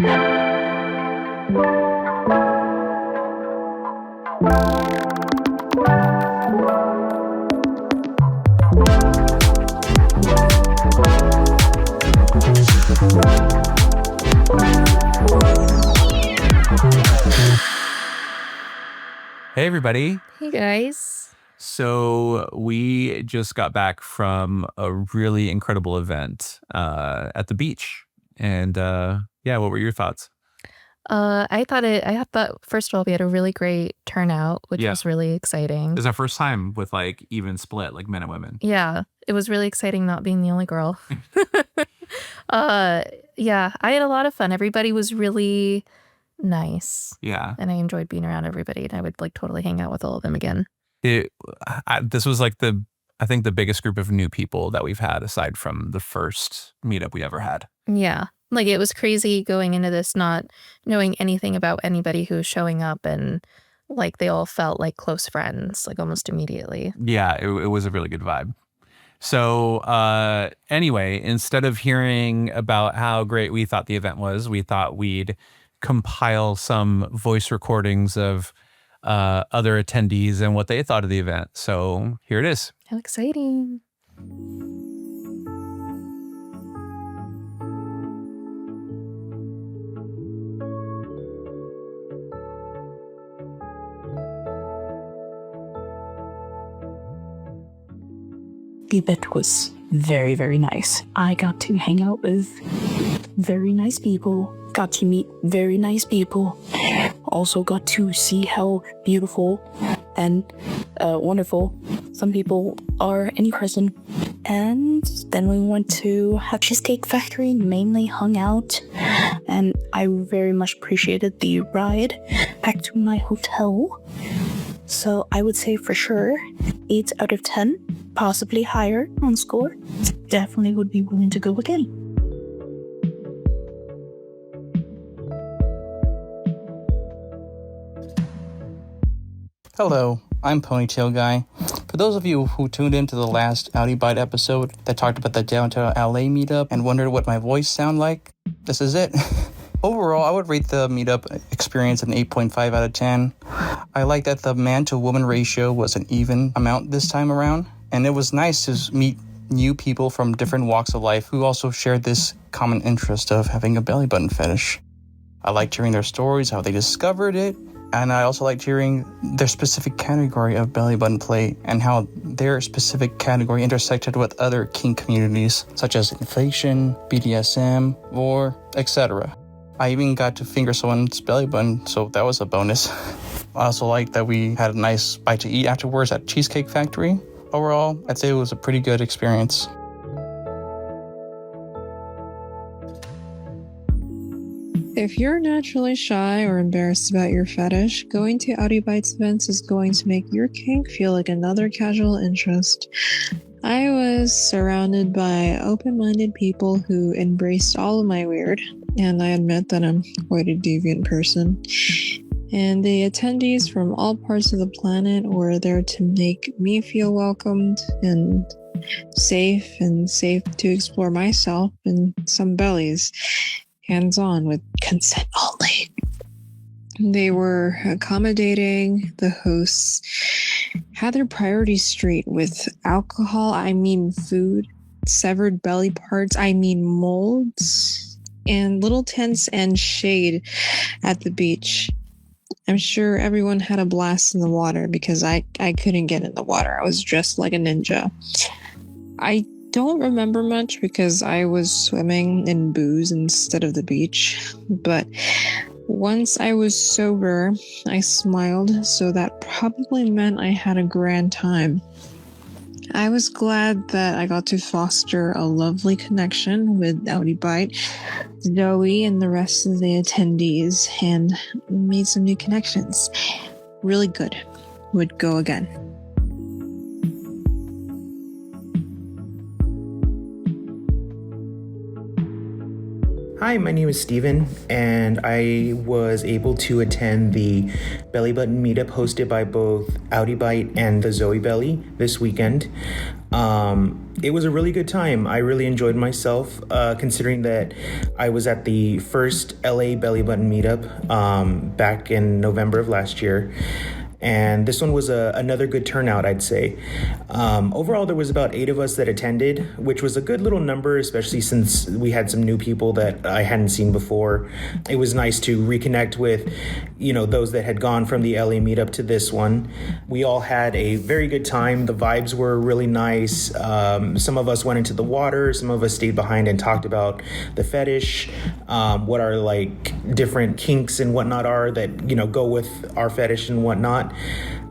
Hey, everybody. Hey, guys. So we just got back from a really incredible event at the beach. And what were your thoughts? I thought first of all, we had a really great turnout, which was really exciting. It was our first time with like even split, like men and women. Yeah, it was really exciting not being the only girl. Yeah, I had a lot of fun. Everybody was really nice. Yeah. And I enjoyed being around everybody, and I would like totally hang out with all of them again. This was like I think the biggest group of new people that we've had aside from the first meetup we ever had. Yeah. Like, it was crazy going into this not knowing anything about anybody who was showing up, and like they all felt like close friends, like almost immediately. Yeah, it was a really good vibe. So anyway, instead of hearing about how great we thought the event was, we thought we'd compile some voice recordings of other attendees and what they thought of the event. So here it is. How exciting. The event was very, very nice. I got to hang out with very nice people, got to meet very nice people, also got to see how beautiful and wonderful some people are in person. And then we went to a Cheesecake Factory, mainly hung out, and I very much appreciated the ride back to my hotel. So I would say for sure 8 out of 10, possibly higher on score. Definitely would be willing to go again. Hello, I'm Ponytail Guy. For those of you who tuned into the last outiebyte episode that talked about the downtown LA meetup and wondered what my voice sounded like, this is it. Overall, I would rate the meetup experience an 8.5 out of 10. I like that the man-to-woman ratio was an even amount this time around, and it was nice to meet new people from different walks of life who also shared this common interest of having a belly button fetish. I liked hearing their stories, how they discovered it, and I also liked hearing their specific category of belly button play and how their specific category intersected with other kink communities, such as inflation, BDSM, or etc. I even got to finger someone's belly button, so that was a bonus. I also liked that we had a nice bite to eat afterwards at Cheesecake Factory. Overall, I'd say it was a pretty good experience. If you're naturally shy or embarrassed about your fetish, going to outiebyte events is going to make your kink feel like another casual interest. I was surrounded by open-minded people who embraced all of my weird, and I admit that I'm quite a deviant person. And the attendees from all parts of the planet were there to make me feel welcomed and safe to explore myself and some bellies, hands-on with consent only. They were accommodating. The hosts had their priorities straight with alcohol, I mean food, severed belly parts, I mean molds, and little tents and shade at the beach. I'm sure everyone had a blast in the water because I couldn't get in the water. I was dressed like a ninja. I don't remember much because I was swimming in booze instead of the beach, but once I was sober, I smiled, so that probably meant I had a grand time. I was glad that I got to foster a lovely connection with outiebyte, Zoe, and the rest of the attendees, and made some new connections. Really good. Would go again. Hi, my name is Steven, and I was able to attend the Belly Button meetup hosted by both outiebyte and the Zoe Belly this weekend. It was a really good time. I really enjoyed myself, considering that I was at the first LA Belly Button meetup back in November of last year. And this one was another good turnout, I'd say. Overall, there was about 8 of us that attended, which was a good little number, especially since we had some new people that I hadn't seen before. It was nice to reconnect with, those that had gone from the LA meetup to this one. We all had a very good time. The vibes were really nice. Some of us went into the water. Some of us stayed behind and talked about the fetish, what our different kinks and whatnot are that, go with our fetish and whatnot.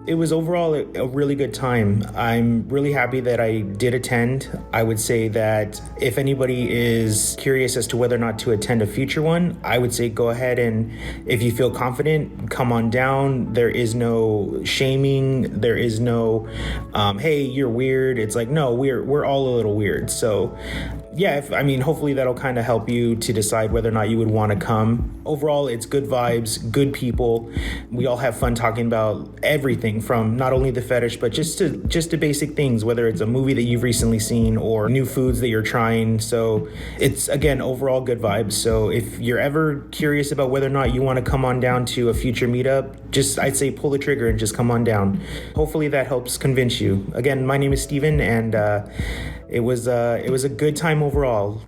It was overall a really good time. I'm really happy that I did attend. I would say that if anybody is curious as to whether or not to attend a future one, I would say go ahead, and if you feel confident, come on down. There is no shaming. There is no, hey, you're weird. It's like, no, we're all a little weird. So yeah, hopefully that'll kind of help you to decide whether or not you would want to come. Overall, it's good vibes, good people. We all have fun talking about everything from not only the fetish, but just to basic things, whether it's a movie that you've recently seen or new foods that you're trying. So it's, again, overall good vibes. So if you're ever curious about whether or not you want to come on down to a future meetup, I'd say pull the trigger and just come on down. Hopefully that helps convince you. Again, my name is Steven, and it was a good time overall.